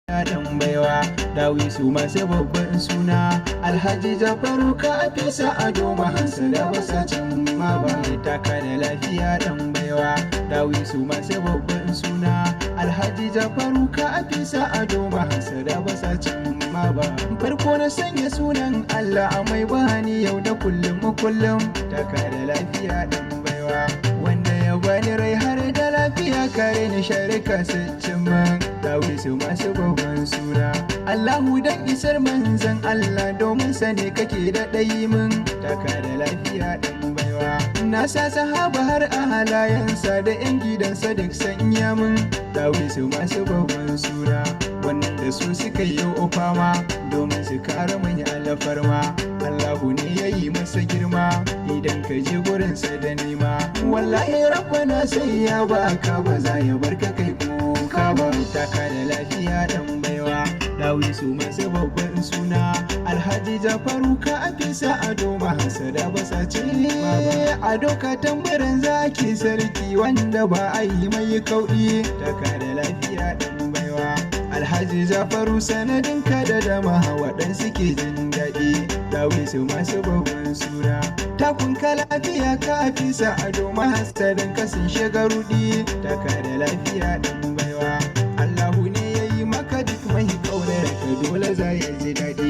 dan baiwa Dawisu masu babban suna Alhaji Jafaru ka fesa ado mahasada basacin ma ba taka da lafiya dan baiwa Dawisu masu babban suna Alhaji Jafaru ka fesa ado mahasada basacin ma ba farko na sanya sunan Allah a mai bani yau da kullum taka da lafiya dan baiwa wanda ya bani rai har da lafiya kare ni sharika sittin man Dawisu masu babban suna Allahu dan isar manzan Allah domin sane kake da ɗayi min taka da lafiya dan baiwa na sa sahaba har a halayensa da yan gidansa duk sanya min Dawisu masu babban suna wannan da su suka yi fama domin su kare mani alfarma Allahu ne ya yi masa girma idan ka je gurinsa da nema wallahi rabbana sai ya baka ba za ya barka kai kuka ba taka da lafiya dan baiwa Dawisu masu babban suna Alhaji Jafaru ka afisa ado mahasada basace ado ka tambaran zaki sarki wanda ba a yi mai kauɗi taka da lafiya dan baiwa Alhaji Jafaru sanadin ka da dama waɗansu ke jin daɗi Dawisu masu babban suna takun ka lafiya ka fisa ado mahasadan ka sun shiga rudi taka da lafiya dan baiwa Allahu ne ya yi maka duk mai ƙaunar ka dole za ya ji daɗi